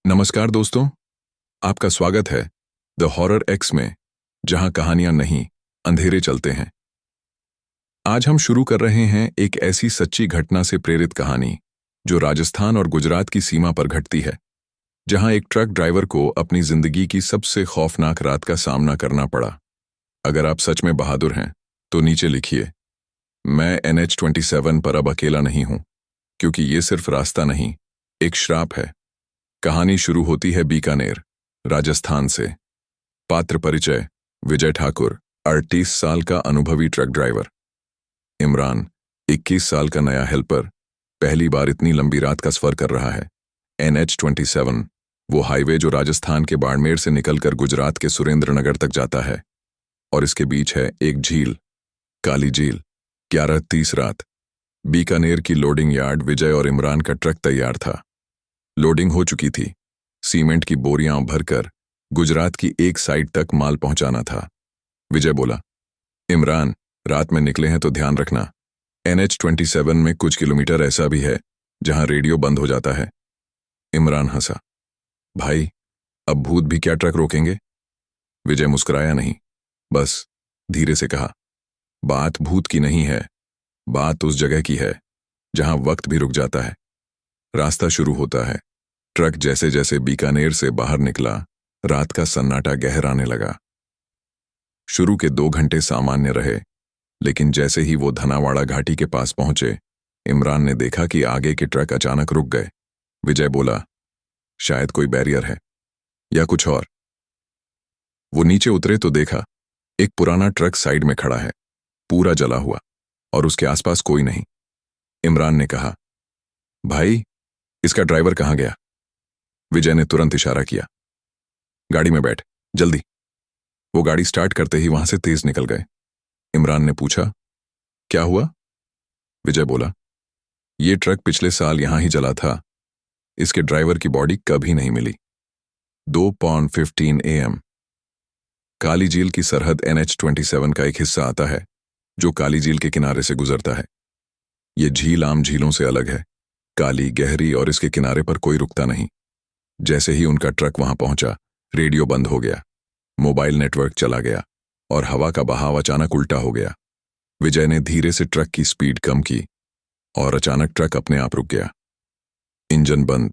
नमस्कार दोस्तों, आपका स्वागत है द हॉरर एक्स में, जहां कहानियां नहीं, अंधेरे चलते हैं। आज हम शुरू कर रहे हैं एक ऐसी सच्ची घटना से प्रेरित कहानी जो राजस्थान और गुजरात की सीमा पर घटती है, जहां एक ट्रक ड्राइवर को अपनी जिंदगी की सबसे खौफनाक रात का सामना करना पड़ा। अगर आप सच में बहादुर हैं, तो नीचे लिखिए, मैं NH-27 पर अब अकेला नहीं हूं, क्योंकि ये सिर्फ रास्ता नहीं, एक श्राप है। कहानी शुरू होती है बीकानेर, राजस्थान से। पात्र परिचय: विजय ठाकुर, 38 साल का अनुभवी ट्रक ड्राइवर। इमरान, 21 साल का नया हेल्पर, पहली बार इतनी लंबी रात का सफर कर रहा है। NH-27, वो हाईवे जो राजस्थान के बाड़मेर से निकलकर गुजरात के सुरेंद्रनगर तक जाता है, और इसके बीच है एक झील, काली झील। 11:30 रात। बीकानेर की लोडिंग यार्ड। विजय और इमरान का ट्रक तैयार था। लोडिंग हो चुकी थी। सीमेंट की बोरियां भरकर गुजरात की एक साइड तक माल पहुंचाना था। विजय बोला, इमरान, रात में निकले हैं तो ध्यान रखना। NH-27 में कुछ किलोमीटर ऐसा भी है जहां रेडियो बंद हो जाता है। इमरान हंसा, भाई, अब भूत भी क्या ट्रक रोकेंगे? विजय मुस्कुराया नहीं, बस धीरे से कहा, बात भूत की नहीं है, बात उस जगह की है जहां वक्त भी रुक जाता है। रास्ता शुरू होता है। ट्रक जैसे जैसे बीकानेर से बाहर निकला, रात का सन्नाटा गहराने लगा। शुरू के 2 घंटे सामान्य रहे, लेकिन जैसे ही वो धनावाड़ा घाटी के पास पहुंचे, इमरान ने देखा कि आगे के ट्रक अचानक रुक गए। विजय बोला, शायद कोई बैरियर है या कुछ और। वो नीचे उतरे तो देखा, एक पुराना ट्रक साइड में खड़ा है, पूरा जला हुआ, और उसके आसपास कोई नहीं। इमरान ने कहा, भाई, इसका ड्राइवर कहाँ गया? विजय ने तुरंत इशारा किया, गाड़ी में बैठ, जल्दी। वो गाड़ी स्टार्ट करते ही वहां से तेज निकल गए। इमरान ने पूछा, क्या हुआ? विजय बोला, ये ट्रक पिछले साल यहां ही जला था। इसके ड्राइवर की बॉडी कभी नहीं मिली। 2:15 AM। काली झील की सरहद NH-27 का एक हिस्सा आता है, जो काली झील के किनारे से गुजरता है। ये झील आम झीलों से अलग है, काली, गहरी, और इसके किनारे पर कोई रुकता नहीं। जैसे ही उनका ट्रक वहां पहुंचा, रेडियो बंद हो गया, मोबाइल नेटवर्क चला गया, और हवा का बहाव अचानक उल्टा हो गया। विजय ने धीरे से ट्रक की स्पीड कम की, और अचानक ट्रक अपने आप रुक गया। इंजन बंद,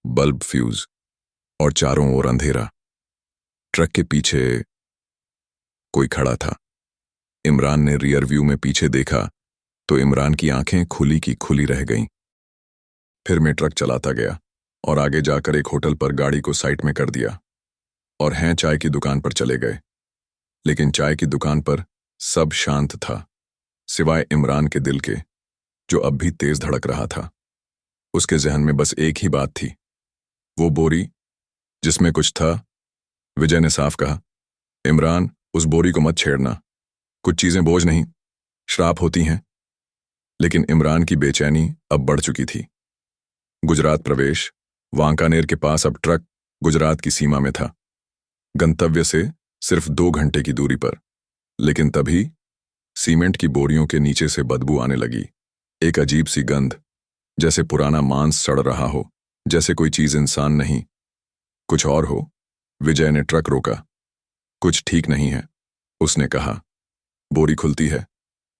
बल्ब फ्यूज, और चारों ओर अंधेरा। ट्रक के पीछे कोई खड़ा था। इमरान ने रियर व्यू में पीछे देखा तो इमरान की आंखें खुली की खुली रह गईं। फिर मैं ट्रक चलाता गया और आगे जाकर एक होटल पर गाड़ी को साइड में कर दिया और चाय की दुकान पर चले गए। लेकिन चाय की दुकान पर सब शांत था, सिवाय इमरान के दिल के, जो अब भी तेज धड़क रहा था। उसके जहन में बस एक ही बात थी, वो बोरी जिसमें कुछ था। विजय ने साफ कहा, इमरान, उस बोरी को मत छेड़ना। कुछ चीजें बोझ नहीं, श्राप होती हैं। लेकिन इमरान की बेचैनी अब बढ़ चुकी थी। गुजरात प्रवेश। वांकानेर के पास अब ट्रक गुजरात की सीमा में था, गंतव्य से सिर्फ 2 घंटे की दूरी पर। लेकिन तभी सीमेंट की बोरियों के नीचे से बदबू आने लगी, एक अजीब सी गंध, जैसे पुराना मांस सड़ रहा हो, जैसे कोई चीज इंसान नहीं, कुछ और हो। विजय ने ट्रक रोका। कुछ ठीक नहीं है, उसने कहा। बोरी खुलती है।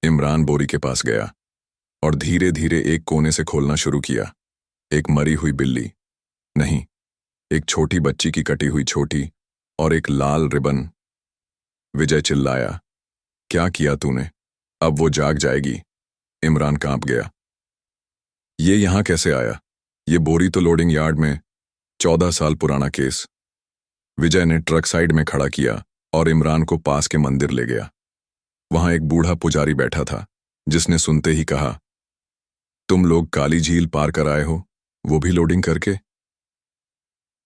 इमरान बोरी के पास गया और धीरे धीरे एक कोने से खोलना शुरू किया। एक मरी हुई बिल्ली नहीं, एक छोटी बच्ची की कटी हुई छोटी और एक लाल रिबन। विजय चिल्लाया, क्या किया तूने? अब वो जाग जाएगी। इमरान कांप गया। ये यहां कैसे आया? ये बोरी तो लोडिंग यार्ड में। 14 साल पुराना केस। विजय ने ट्रक साइड में खड़ा किया और इमरान को पास के मंदिर ले गया। वहां एक बूढ़ा पुजारी बैठा था, जिसने सुनते ही कहा, तुम लोग काली झील पार कर आए हो, वो भी लोडिंग करके?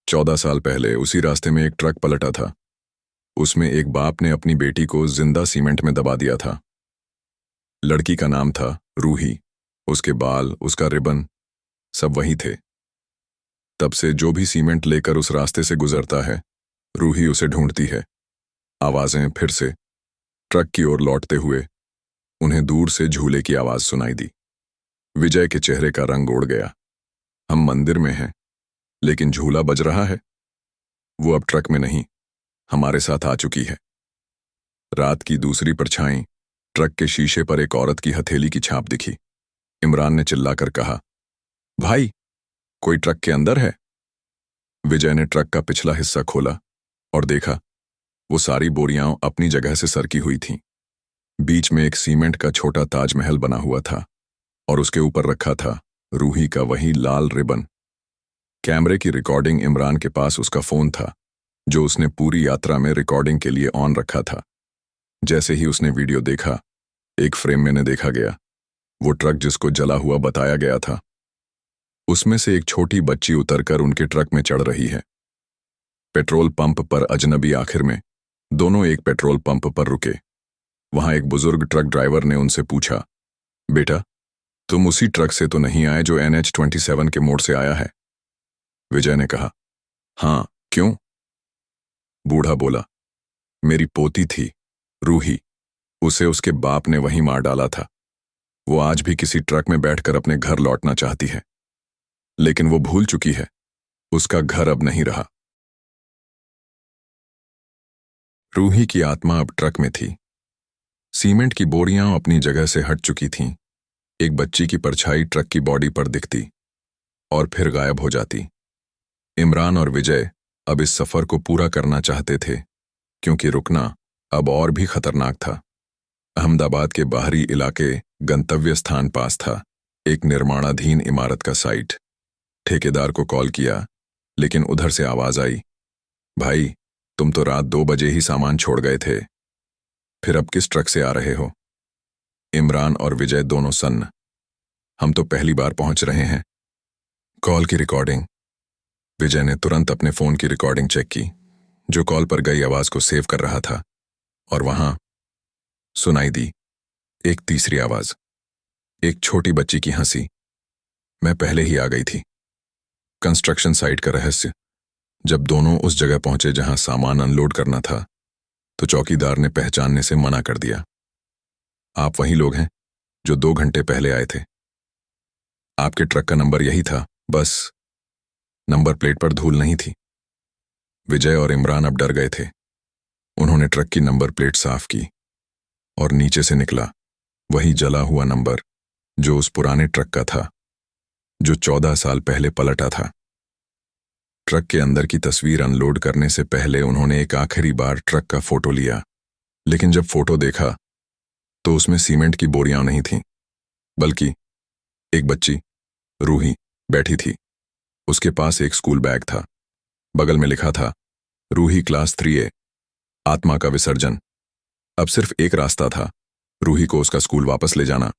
14 साल पहले उसी रास्ते में एक ट्रक पलटा था। उसमें एक बाप ने अपनी बेटी को जिंदा सीमेंट में दबा दिया था। लड़की का नाम था रूही। उसके बाल, उसका रिबन, सब वही थे। तब से जो भी सीमेंट लेकर उस रास्ते से गुजरता है, रूही उसे ढूंढती है। आवाजें फिर से ट्रक की ओर लौटते हुए उन्हें दूर से झूले की आवाज सुनाई दी। विजय के चेहरे का रंग उड़ गया। हम मंदिर में हैं, लेकिन झूला बज रहा है। वो अब ट्रक में नहीं, हमारे साथ आ चुकी है। रात की दूसरी परछाई ट्रक के शीशे पर एक औरत की हथेली की छाप दिखी। इमरान ने चिल्लाकर कहा, भाई, कोई ट्रक के अंदर है? विजय ने ट्रक का पिछला हिस्सा खोला और देखा वो सारी बोरियां अपनी जगह से सरकी हुई थीं। बीच में एक सीमेंट का छोटा ताजमहल बना हुआ था और उसके ऊपर रखा था रूही का वही लाल रिबन। कैमरे की रिकॉर्डिंग इमरान के पास उसका फोन था, जो उसने पूरी यात्रा में रिकॉर्डिंग के लिए ऑन रखा था। जैसे ही उसने वीडियो देखा, एक फ्रेम में देखा गया वो ट्रक जिसको जला हुआ बताया गया था। उसमें से एक छोटी बच्ची उतरकर उनके ट्रक में चढ़ रही है। पेट्रोल पंप पर अजनबी आखिर में दोनों एक पेट्रोल पंप पर रुके। वहां एक बुजुर्ग ट्रक ड्राइवर ने उनसे पूछा, बेटा, तुम उसी ट्रक से तो नहीं आए जो NH-27 के मोड़ से आया है? विजय ने कहा, हाँ, क्यों? बूढ़ा बोला, मेरी पोती थी रूही, उसे उसके बाप ने वहीं मार डाला था। वो आज भी किसी ट्रक में बैठकर अपने घर लौटना चाहती है, लेकिन वो भूल चुकी है, उसका घर अब नहीं रहा। रूही की आत्मा अब ट्रक में थी। सीमेंट की बोरियां अपनी जगह से हट चुकी थीं। एक बच्ची की परछाई ट्रक की बॉडी पर दिखती और फिर गायब हो जाती। इमरान और विजय अब इस सफर को पूरा करना चाहते थे, क्योंकि रुकना अब और भी खतरनाक था। अहमदाबाद के बाहरी इलाके गंतव्य स्थान पास था, एक निर्माणाधीन इमारत का साइट। ठेकेदार को कॉल किया, लेकिन उधर से आवाज आई, भाई, तुम तो रात 2 बजे ही सामान छोड़ गए थे, फिर अब किस ट्रक से आ रहे हो? इमरान और विजय दोनों सन्न। हम तो पहली बार पहुंच रहे हैं। कॉल की रिकॉर्डिंग। विजय ने तुरंत अपने फोन की रिकॉर्डिंग चेक की, जो कॉल पर गई आवाज को सेव कर रहा था, और वहां सुनाई दी एक तीसरी आवाज, एक छोटी बच्ची की हंसी। मैं पहले ही आ गई थी। कंस्ट्रक्शन साइट का रहस्य। जब दोनों उस जगह पहुंचे जहां सामान अनलोड करना था, तो चौकीदार ने पहचानने से मना कर दिया। आप वही लोग हैं जो 2 घंटे पहले आए थे। आपके ट्रक का नंबर यही था, बस नंबर प्लेट पर धूल नहीं थी। विजय और इमरान अब डर गए थे। उन्होंने ट्रक की नंबर प्लेट साफ की और नीचे से निकला वही जला हुआ नंबर, जो उस पुराने ट्रक का था, जो 14 साल पहले पलटा था। ट्रक के अंदर की तस्वीर अनलोड करने से पहले उन्होंने एक आखिरी बार ट्रक का फोटो लिया, लेकिन जब फोटो देखा तो उसमें सीमेंट की बोरियां नहीं थीं, बल्कि एक बच्ची, रूही, बैठी थी। उसके पास एक स्कूल बैग था। बगल में लिखा था, रूही क्लास 3A, आत्मा का विसर्जन। अब सिर्फ एक रास्ता था, रूही को उसका स्कूल वापस ले जाना।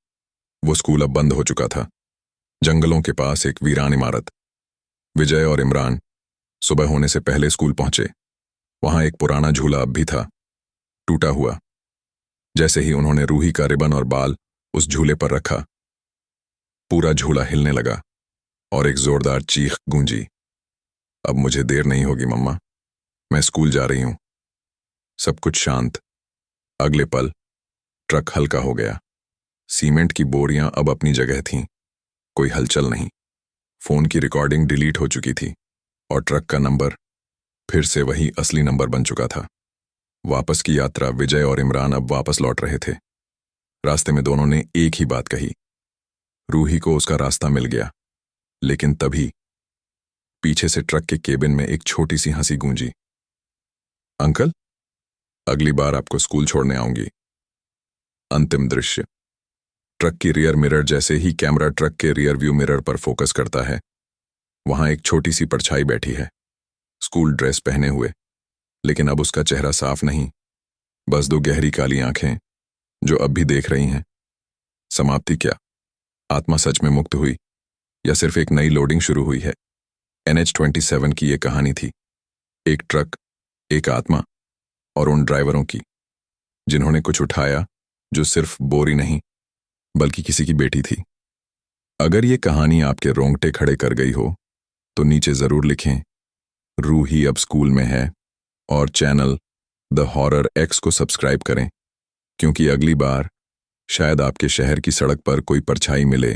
वो स्कूल अब बंद हो चुका था, जंगलों के पास एक वीरान इमारत। विजय और इमरान सुबह होने से पहले स्कूल पहुंचे। वहां एक पुराना झूला अब भी था, टूटा हुआ। जैसे ही उन्होंने रूही का रिबन और बाल उस झूले पर रखा, पूरा झूला हिलने लगा और एक जोरदार चीख गूंजी, अब मुझे देर नहीं होगी मम्मा, मैं स्कूल जा रही हूं। सब कुछ शांत। अगले पल ट्रक हल्का हो गया। सीमेंट की बोरियां अब अपनी जगह थीं, कोई हलचल नहीं। फोन की रिकॉर्डिंग डिलीट हो चुकी थी और ट्रक का नंबर फिर से वही असली नंबर बन चुका था। वापस की यात्रा। विजय और इमरान अब वापस लौट रहे थे। रास्ते में दोनों ने एक ही बात कही, रूही को उसका रास्ता मिल गया। लेकिन तभी पीछे से ट्रक के केबिन में एक छोटी सी हंसी गूंजी, अंकल, अगली बार आपको स्कूल छोड़ने आऊंगी। अंतिम दृश्य। ट्रक की रियर मिरर। जैसे ही कैमरा ट्रक के रियर व्यू मिरर पर फोकस करता है, वहां एक छोटी सी परछाई बैठी है, स्कूल ड्रेस पहने हुए, लेकिन अब उसका चेहरा साफ नहीं, बस 2 गहरी काली आंखें जो अब भी देख रही हैं। समाप्ति क्या? आत्मा सच में मुक्त हुई या सिर्फ एक नई लोडिंग शुरू हुई है? NH-27 की ये कहानी थी, एक ट्रक, एक आत्मा और उन ड्राइवरों की जिन्होंने कुछ उठाया जो सिर्फ बोरी नहीं, बल्कि किसी की बेटी थी। अगर ये कहानी आपके रोंगटे खड़े कर गई हो तो नीचे जरूर लिखें, रूही अब स्कूल में है, और चैनल द हॉरर एक्स को सब्सक्राइब करें, क्योंकि अगली बार शायद आपके शहर की सड़क पर कोई परछाई मिले